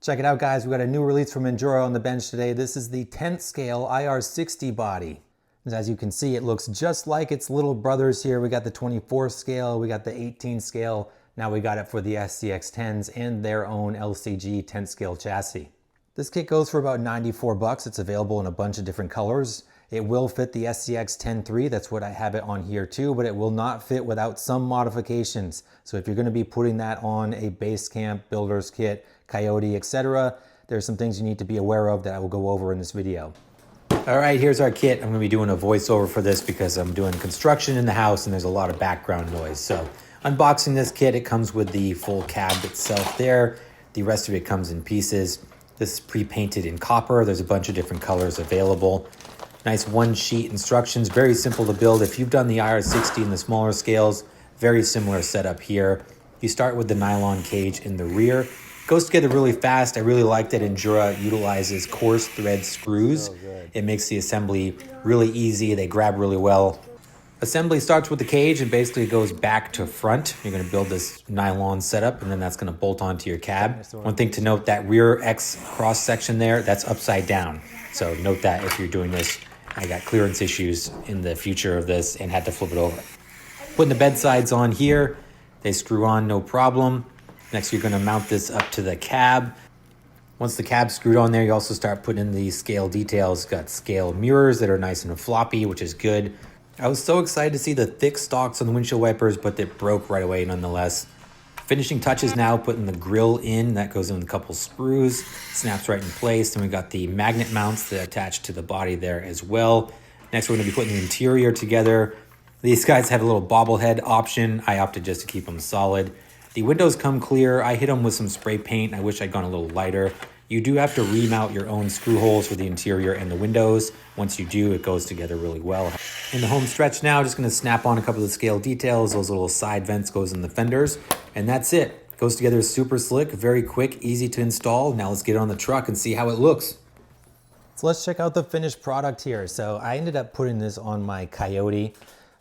Check it out, guys. We got a new release from Injora on the bench today. This is the 10th scale IR60 body. As you can see, it looks just like its little brothers here. We got the 24 scale, we got the 18 scale. Now we got it for the SCX10s and their own LCG 10th scale chassis. This kit goes for about 94 bucks. It's available in a bunch of different colors. It will fit the SCX10 III, that's what I have it on here too, but it will not fit without some modifications. So if you're gonna be putting that on a base camp, builder's kit, Coyote, etc., there's some things you need to be aware of that I will go over in this video. All right, here's our kit. I'm gonna be doing a voiceover for this because I'm doing construction in the house and there's a lot of background noise. So unboxing this kit, it comes with the full cab itself there. The rest of it comes in pieces. This is pre-painted in copper. There's a bunch of different colors available. Nice one sheet instructions, very simple to build. If you've done the IR60 in the smaller scales, very similar setup here. You start with the nylon cage in the rear. It goes together really fast. I really like that Injora utilizes coarse thread screws. It makes the assembly really easy. They grab really well. Assembly starts with the cage and basically goes back to front. You're gonna build this nylon setup and then that's gonna bolt onto your cab. One thing to note, that rear X cross section there, that's upside down. So note that if you're doing this. I got clearance issues in the future of this and had to flip it over. Putting the bed sides on here, they screw on no problem. Next, you're gonna mount this up to the cab. Once the cab's screwed on there, you also start putting in the scale details. Got scale mirrors that are nice and floppy, which is good. I was so excited to see the thick stalks on the windshield wipers, but they broke right away nonetheless. Finishing touches now, putting the grill in. That goes in with a couple screws, snaps right in place. And we got the magnet mounts that attach to the body there as well. Next, we're gonna be putting the interior together. These guys have a little bobblehead option. I opted just to keep them solid. The windows come clear. I hit them with some spray paint. I wish I'd gone a little lighter. You do have to remount your own screw holes for the interior and the windows. Once you do, it goes together really well. In the home stretch now, just gonna snap on a couple of the scale details. Those little side vents goes in the fenders, and that's it. Goes together super slick, very quick, easy to install. Now let's get it on the truck and see how it looks. So let's check out the finished product here. So I ended up putting this on my Coyote,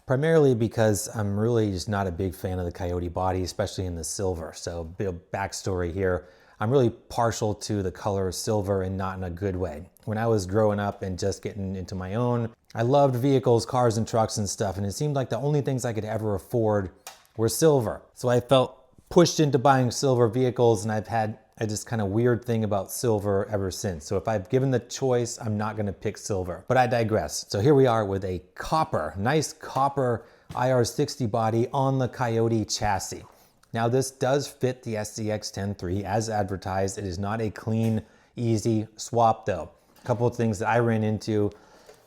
primarily because I'm really just not a big fan of the Coyote body, especially in the silver. So bit of backstory here. I'm really partial to the color silver and not in a good way. When I was growing up and just getting into my own, I loved vehicles, cars and trucks and stuff, and it seemed like the only things I could ever afford were silver. So I felt pushed into buying silver vehicles, and I've had a just kind of weird thing about silver ever since. So if I've given the choice, I'm not gonna pick silver, but I digress. So here we are with a nice copper IR60 body on the Coyote chassis. Now this does fit the SCX10 III as advertised. It is not a clean, easy swap though. A couple of things that I ran into,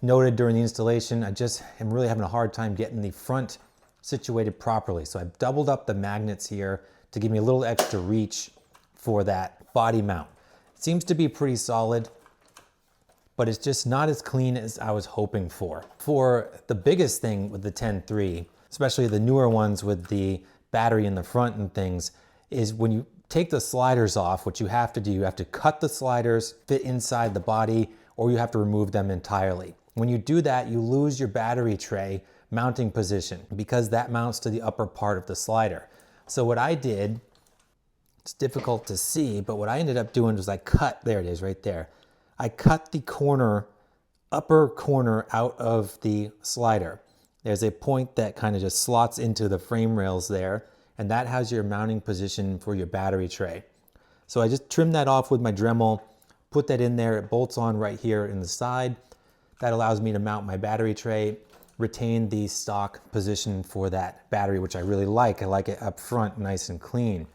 noted during the installation, I just am really having a hard time getting the front situated properly. So I've doubled up the magnets here to give me a little extra reach for that body mount. It seems to be pretty solid, but it's just not as clean as I was hoping for. For the biggest thing with the 10 III, especially the newer ones with the battery in the front and things, is when you take the sliders off, what you have to do, you have to cut the sliders, fit inside the body, or you have to remove them entirely. When you do that, you lose your battery tray mounting position because that mounts to the upper part of the slider. So what I did, it's difficult to see, but what I ended up doing was there it is right there. I cut the upper corner out of the slider. There's a point that kind of just slots into the frame rails there, and that has your mounting position for your battery tray. So I just trimmed that off with my Dremel, put that in there, it bolts on right here in the side. That allows me to mount my battery tray, retain the stock position for that battery, which I really like. I like it up front, nice and clean.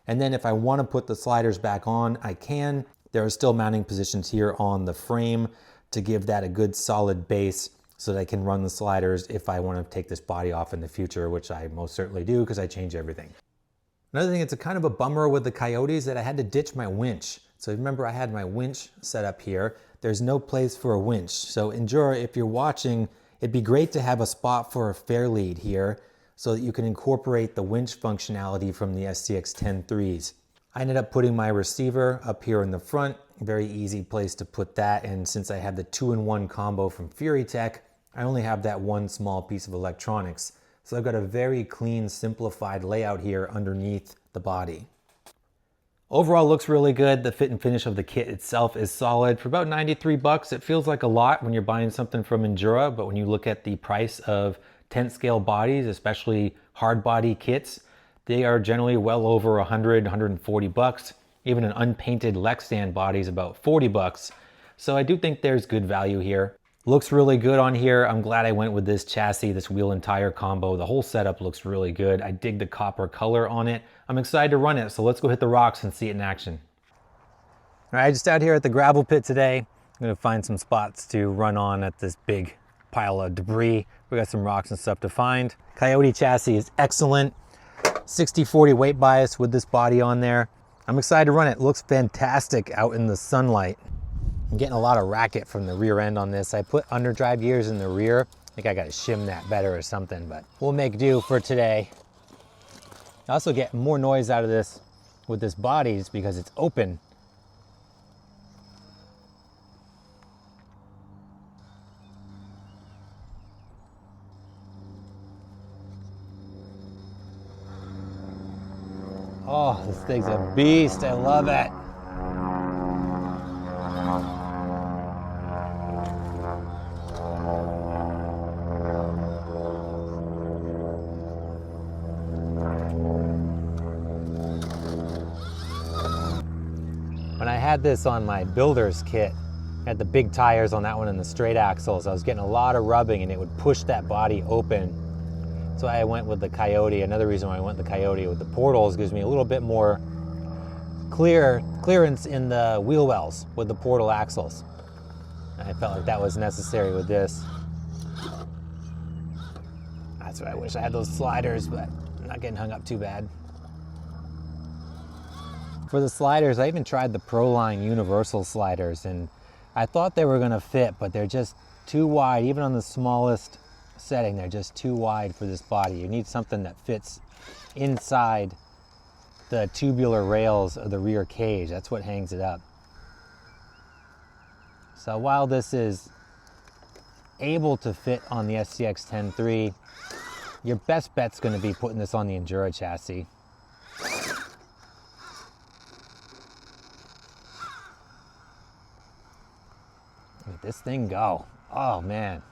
And then if I want to put the sliders back on, I can. There are still mounting positions here on the frame to give that a good solid base so that I can run the sliders if I want to take this body off in the future, which I most certainly do because I change everything. Another thing that's a kind of a bummer with the Coyote is that I had to ditch my winch. So remember I had my winch set up here. There's no place for a winch. So Injora, if you're watching, it'd be great to have a spot for a fair lead here so that you can incorporate the winch functionality from the SCX10 IIIs. I ended up putting my receiver up here in the front, very easy place to put that. And since I have the 2-in-1 combo from FuryTech, I only have that one small piece of electronics. So I've got a very clean, simplified layout here underneath the body. Overall looks really good. The fit and finish of the kit itself is solid. For about 93 bucks, it feels like a lot when you're buying something from Injora, but when you look at the price of tent scale bodies, especially hard body kits, they are generally well over 100, 140 bucks. Even an unpainted Lexan body is about 40 bucks. So I do think there's good value here. Looks really good on here. I'm glad I went with this chassis, this wheel and tire combo. The whole setup looks really good. I dig the copper color on it. I'm excited to run it, so let's go hit the rocks and see it in action. All right, just out here at the gravel pit today. I'm gonna find some spots to run on at this big pile of debris. We got some rocks and stuff to find. Coyote chassis is excellent. 60/40 weight bias with this body on there. I'm excited to run it. It looks fantastic out in the sunlight. I'm getting a lot of racket from the rear end on this. I put underdrive gears in the rear. I think I gotta shim that better or something, but we'll make do for today. I also get more noise out of this with this body just because it's open. Oh, this thing's a beast. I love it. When I had this on my builder's kit, I had the big tires on that one and the straight axles. I was getting a lot of rubbing and it would push that body open. That's why I went with the Coyote. Another reason why I went with the Coyote with the portals gives me a little bit more clearance in the wheel wells with the portal axles. I felt like that was necessary with this. That's why I wish I had those sliders, but I'm not getting hung up too bad. For the sliders, I even tried the Proline universal sliders, and I thought they were gonna fit, but they're just too wide. Even on the smallest setting, they're just too wide for this body. You need something that fits inside the tubular rails of the rear cage. That's what hangs it up. So while this is able to fit on the SCX10 III, your best bet's gonna be putting this on the Injora chassis. Look at this thing go. Oh man.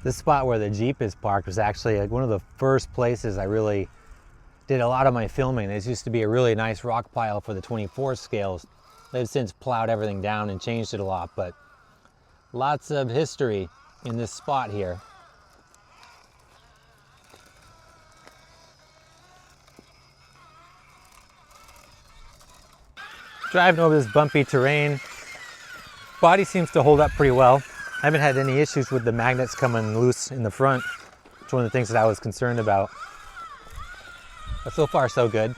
This spot where the Jeep is parked was actually like one of the first places I really did a lot of my filming. This used to be a really nice rock pile for the 24 scales. They've since plowed everything down and changed it a lot, but lots of history in this spot here. Driving over this bumpy terrain, body seems to hold up pretty well. I haven't had any issues with the magnets coming loose in the front. It's one of the things that I was concerned about. But so far, so good.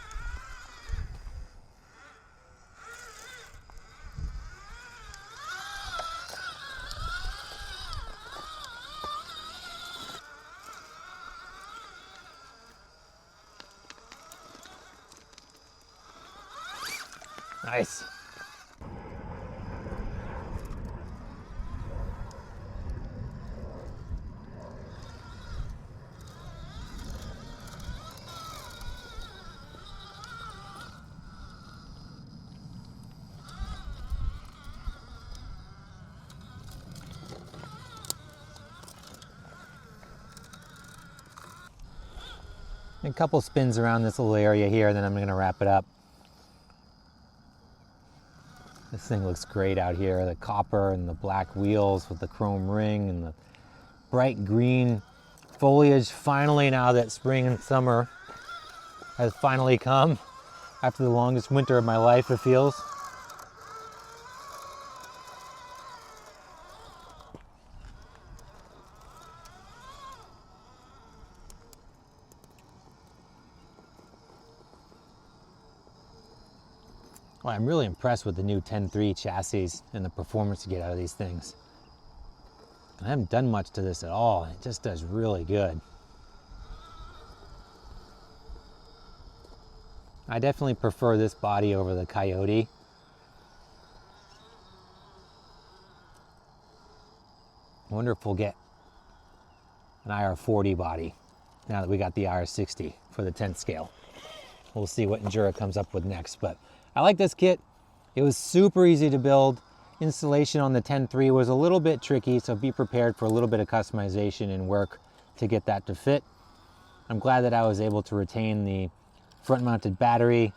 Nice. A couple spins around this little area here, and then I'm going to wrap it up. This thing looks great out here. The copper and the black wheels with the chrome ring and the bright green foliage. Finally, now that spring and summer has finally come, after the longest winter of my life, it feels. Well, I'm really impressed with the new 10 III chassis and the performance you get out of these things. I haven't done much to this at all. It just does really good. I definitely prefer this body over the Coyote. I wonder if we'll get an IR40 body now that we got the IR60 for the 10th scale. We'll see what Injora comes up with next, but I like this kit. It was super easy to build. Installation on the 10 III was a little bit tricky, so be prepared for a little bit of customization and work to get that to fit. I'm glad that I was able to retain the front mounted battery.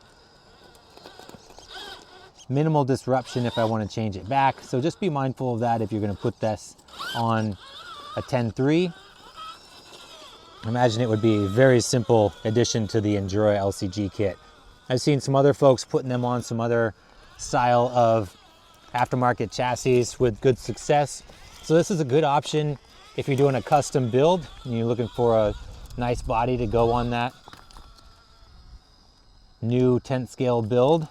Minimal disruption if I want to change it back. So just be mindful of that if you're going to put this on a 10 III. Imagine it would be a very simple addition to the Injora LCG kit. I've seen some other folks putting them on some other style of aftermarket chassis with good success. So this is a good option if you're doing a custom build and you're looking for a nice body to go on that new 10th scale build.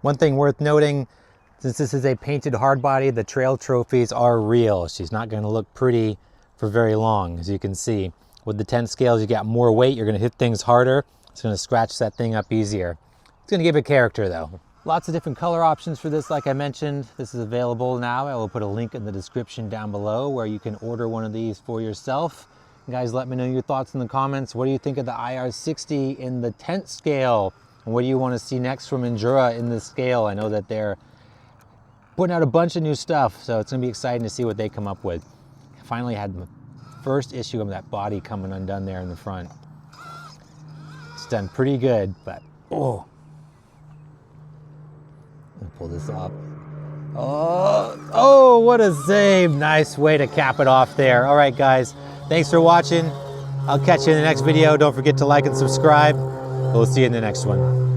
One thing worth noting, since this is a painted hard body, the trail trophies are real. She's not going to look pretty for very long, as you can see. With the 10 scales, you got more weight, you're going to hit things harder. It's going to scratch that thing up easier. It's going to give it character though. Lots of different color options for this, like I mentioned. This is available now. I will put a link in the description down below where you can order one of these for yourself. Guys, let me know your thoughts in the comments. What do you think of the IR60 in the 10th scale? And what do you want to see next from Injora in this scale? I know that they're putting out a bunch of new stuff, so it's going to be exciting to see what they come up with. I finally had the first issue of that body coming undone there in the front. It's done pretty good, but oh. Let me pull this off. Oh, what a save. Nice way to cap it off there. All right, guys, thanks for watching. I'll catch you in the next video. Don't forget to like and subscribe. We'll see you in the next one.